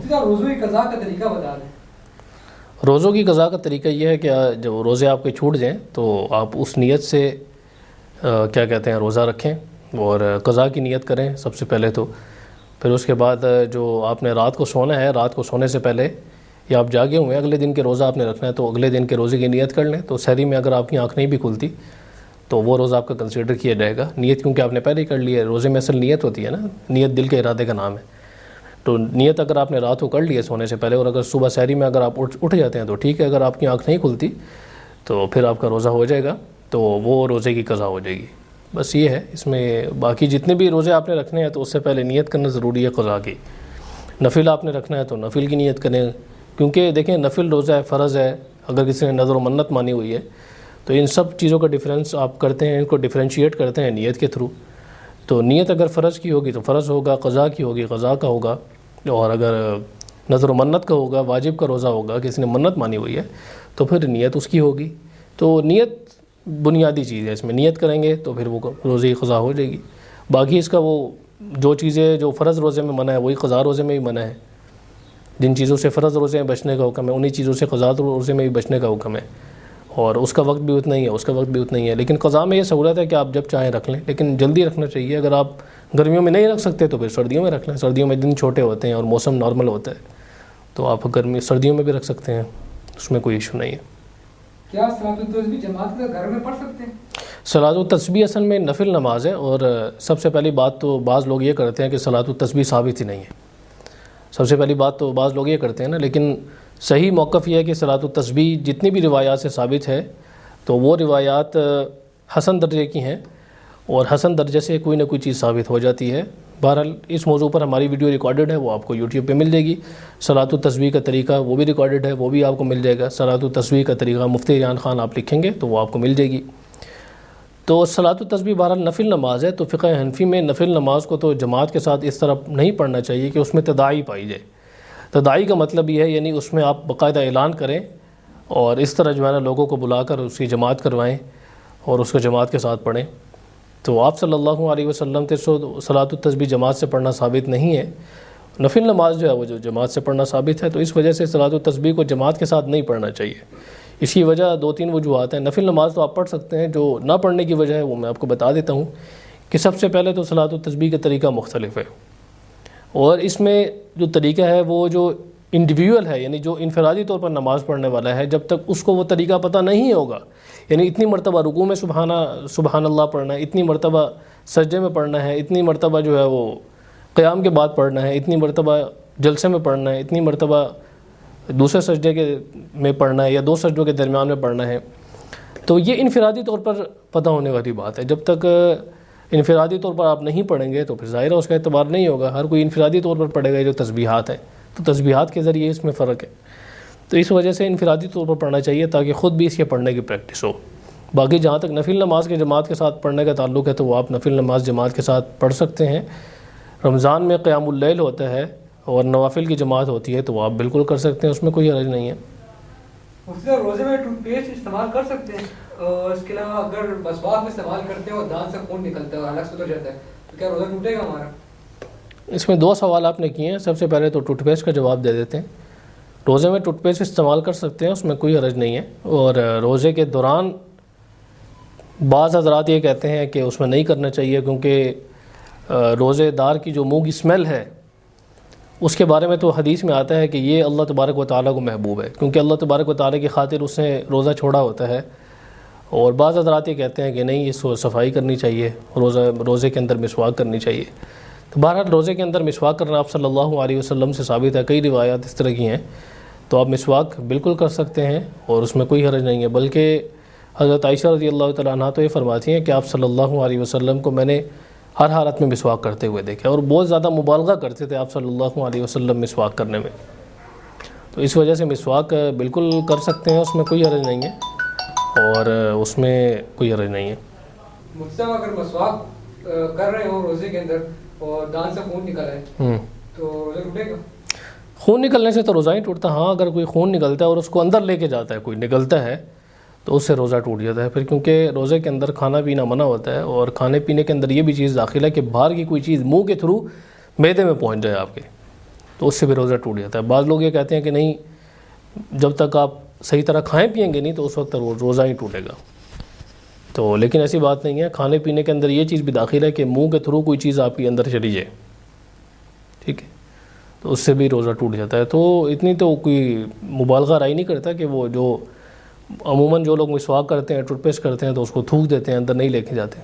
مفتی صاحب روزوں کی قضا کا طریقہ بتا دیں۔ روزوں کی قضا کا طریقہ یہ ہے کہ جب روزے آپ کے چھوٹ جائیں تو آپ اس نیت سے کیا کہتے ہیں روزہ رکھیں اور قضا کی نیت کریں سب سے پہلے تو، پھر اس کے بعد جو آپ نے رات کو سونا ہے، رات کو سونے سے پہلے یا آپ جاگے ہوئے ہیں اگلے دن کے روزہ آپ نے رکھنا ہے تو اگلے دن کے روزے کی نیت کر لیں، تو سحری میں اگر آپ کی آنکھ نہیں بھی کھلتی تو وہ روزہ آپ کا کنسیڈر کیا جائے گا، نیت کیونکہ آپ نے پہلے ہی کر لی ہے۔ روزے میں اصل نیت ہوتی ہے نا، نیت دل کے ارادے کا نام ہے، تو نیت اگر آپ نے رات کو کر لی ہے سونے سے پہلے اور اگر صبح سحری میں اگر آپ اٹھ جاتے ہیں تو ٹھیک ہے، اگر آپ کی آنکھ نہیں کھلتی تو پھر آپ کا روزہ ہو جائے گا، تو وہ روزے کی قضا ہو جائے گی۔ بس یہ ہے اس میں، باقی جتنے بھی روزے آپ نے رکھنے ہیں تو اس سے پہلے نیت کرنا ضروری ہے قضا کی۔ نفل آپ نے رکھنا ہے تو نفل کی نیت کریں، کیونکہ دیکھیں نفل روزہ ہے، فرض ہے، اگر کسی نے نظر و منت مانی ہوئی ہے تو ان سب چیزوں کا ڈیفرنس آپ کرتے ہیں، ان کو ڈیفرینشیٹ کرتے ہیں نیت کے تھرو۔ تو نیت اگر فرض کی ہوگی تو فرض ہوگا، قضا کی ہوگی قضا کا ہوگا، اور اگر نظر و منت کا ہوگا، واجب کا روزہ ہوگا، کسی نے منت مانی ہوئی ہے تو پھر نیت اس کی ہوگی۔ تو نیت بنیادی چیز ہے، اس میں نیت کریں گے تو پھر وہ روزے کی قضا ہو جائے گی۔ باقی اس کا وہ جو چیزیں جو فرض روزے میں منع ہے وہی قضا روزے میں بھی منع ہے، جن چیزوں سے فرض روزے میں بچنے کا حکم ہے انہی چیزوں سے قضا روزے میں بھی بچنے کا حکم ہے، اور اس کا وقت بھی اتنا ہی ہے، اس کا وقت بھی اتنا ہی ہے۔ لیکن قضا میں یہ سہولت ہے کہ آپ جب چاہیں رکھ لیں، لیکن جلدی رکھنا چاہیے۔ اگر آپ گرمیوں میں نہیں رکھ سکتے تو پھر سردیوں میں رکھ لیں، سردیوں میں دن چھوٹے ہوتے ہیں اور موسم نارمل ہوتا ہے، تو آپ سردیوں میں بھی رکھ سکتے ہیں، اس میں کوئی ایشو نہیں ہے۔ کیا صلاۃ التسبیح جماعت کے گھر میں پڑھ سکتے ہیں؟ صلاۃ التسبیح اصل میں نفل نماز ہے، اور سب سے پہلی بات تو بعض لوگ یہ کرتے ہیں کہ صلاۃ التسبیح ثابت ہی نہیں ہے۔ سب سے پہلی بات تو بعض لوگ یہ کرتے ہیں نا، لیکن صحیح موقف یہ ہے کہ صلاۃ التسبیح جتنی بھی روایات سے ثابت ہے تو وہ روایات حسن درجے کی ہیں، اور حسن درجے سے کوئی نہ کوئی چیز ثابت ہو جاتی ہے۔ بہرحال اس موضوع پر ہماری ویڈیو ریکارڈڈ ہے، وہ آپ کو یوٹیوب پہ مل جائے گی۔ صلاۃ التسبیح کا طریقہ وہ بھی ریکارڈڈ ہے، وہ بھی آپ کو مل جائے گا۔ صلاۃ التسبیح کا طریقہ مفتی ریان خان آپ لکھیں گے تو وہ آپ کو مل جائے گی۔ تو صلاۃ التسبیح بہرحال نفل نماز ہے، تو فقہ حنفی میں نفل نماز کو تو جماعت کے ساتھ اس طرح نہیں پڑھنا چاہیے کہ اس میں تداعی پائی جائے۔ تداعی کا مطلب یہ ہے یعنی اس میں آپ باقاعدہ اعلان کریں اور اس طرح جو ہے نا لوگوں کو بلا کر اس کی جماعت کروائیں اور اس کو جماعت کے ساتھ پڑھیں۔ تو آپ صلی اللہ علیہ وسلم سے صلاۃ التسبیح جماعت سے پڑھنا ثابت نہیں ہے۔ نفل نماز جو ہے وہ جو جماعت سے پڑھنا ثابت ہے، تو اس وجہ سے صلاۃ التسبیح کو جماعت کے ساتھ نہیں پڑھنا چاہیے۔ اس کی وجہ 2-3 وجوہات ہیں۔ نفل نماز تو آپ پڑھ سکتے ہیں، جو نہ پڑھنے کی وجہ ہے وہ میں آپ کو بتا دیتا ہوں کہ سب سے پہلے تو صلاۃ التسبیح کا طریقہ مختلف ہے، اور اس میں جو طریقہ ہے وہ جو انڈیویول ہے، یعنی جو انفرادی طور پر نماز پڑھنے والا ہے، جب تک اس کو وہ طریقہ پتہ نہیں ہوگا، یعنی اتنی مرتبہ رکوع میں سبحان اللہ پڑھنا ہے، اتنی مرتبہ سجدے میں پڑھنا ہے، اتنی مرتبہ جو ہے وہ قیام کے بعد پڑھنا ہے، اتنی مرتبہ جلسے میں پڑھنا ہے، اتنی مرتبہ دوسرے سجدے میں پڑھنا ہے یا 2 سجدوں کے درمیان میں پڑھنا ہے، تو یہ انفرادی طور پر پتہ ہونے والی بات ہے۔ جب تک انفرادی طور پر آپ نہیں پڑھیں گے تو پھر ظاہر ہے اس کا اعتبار نہیں ہوگا۔ ہر کوئی انفرادی طور پر پڑھے گا جو تسبیحات ہیں، تو تسبیحات کے ذریعے اس میں فرق ہے، تو اس وجہ سے انفرادی طور پر پڑھنا چاہیے تاکہ خود بھی اس کے پڑھنے کی پریکٹس ہو۔ باقی جہاں تک نفل نماز کے جماعت کے ساتھ پڑھنے کا تعلق ہے تو وہ آپ نفل نماز جماعت کے ساتھ پڑھ سکتے ہیں۔ رمضان میں قیام اللیل ہوتا ہے اور نوافل کی جماعت ہوتی ہے تو وہ آپ بالکل کر سکتے ہیں، اس میں کوئی حرج نہیں ہے۔ مفتی صاحب روزے میں ٹوتھ پیسٹ استعمال کر سکتے ہیں، اور اس کے علاوہ اگر مسواک میں استعمال کرتے ہیں اور دانت سے خون نکلتا ہے، الگ سے اتر جاتا ہے، تو کیا روزہ ٹوٹے گا ہمارا؟ اس میں 2 سوال آپ نے کیے ہیں۔ سب سے پہلے تو ٹوتھ پیسٹ کا جواب دے دیتے ہیں۔ روزے میں ٹوتھ پیسٹ استعمال کر سکتے ہیں، اس میں کوئی حرج نہیں ہے، اور روزے کے دوران بعض حضرات یہ کہتے ہیں کہ اس میں نہیں کرنا چاہیے کیونکہ روزے دار کی جو منہ کی اسمیل ہے اس کے بارے میں تو حدیث میں آتا ہے کہ یہ اللہ تبارک و تعالیٰ کو محبوب ہے، کیونکہ اللہ تبارک و تعالیٰ کی خاطر اس نے روزہ چھوڑا ہوتا ہے۔ اور بعض حضرات یہ کہتے ہیں کہ نہیں، اس کو صفائی کرنی چاہیے، روزے کے اندر مسواک کرنی چاہیے۔ تو بہرحال روزے کے اندر مسواک کرنا آپ صلی اللہ علیہ وسلم سے ثابت ہے، کئی روایات اس طرح کی ہیں، تو آپ مسواک بالکل کر سکتے ہیں اور اس میں کوئی حرج نہیں ہے۔ بلکہ حضرت عائشہ رضی اللہ تعالیٰ عنہ تو یہ فرماتی ہیں کہ آپ صلی اللہ علیہ وسلم کو میں نے ہر حالت میں مسواک کرتے ہوئے دیکھا، اور بہت زیادہ مبالغہ کرتے تھے آپ صلی اللہ علیہ وسلم مسواک کرنے میں، تو اس وجہ سے مسواک بالکل کر سکتے ہیں، اس میں کوئی حرج نہیں ہے، اور اس میں کوئی حرج نہیں ہے۔ مفتی صاحب اگر مسواک کر رہے ہوں روزے کے اندر اور دانت سے خون نکل ہے تو روزہ ٹوٹے گا؟ خون نکلنے سے تو روزہ نہیں ٹوٹتا، ہاں اگر کوئی خون نکلتا ہے اور اس کو اندر لے کے جاتا ہے، کوئی نکلتا ہے تو اس سے روزہ ٹوٹ جاتا ہے پھر، کیونکہ روزے کے اندر کھانا پینا منع ہوتا ہے، اور کھانے پینے کے اندر یہ بھی چیز داخل ہے کہ باہر کی کوئی چیز منہ کے تھرو معدے میں پہنچ جائے آپ کے، تو اس سے بھی روزہ ٹوٹ جاتا ہے. بعض لوگ یہ کہتے ہیں کہ نہیں جب تک آپ صحیح طرح کھائیں پیئیں گے نہیں تو اس وقت روزہ ہی ٹوٹے گا. تو لیکن ایسی بات نہیں ہے. کھانے پینے کے اندر یہ چیز بھی داخل ہے کہ منہ کے تھرو کوئی چیز آپ کے اندر چلی جائے, ٹھیک ہے, تو اس سے بھی روزہ ٹوٹ جاتا ہے. تو اتنی تو کوئی مبالغہ رائے نہیں کرتا کہ وہ جو عموماً جو لوگ مسواک کرتے ہیں ٹوتھ پیسٹ کرتے ہیں تو اس کو تھوک دیتے ہیں, اندر نہیں لے کے جاتے.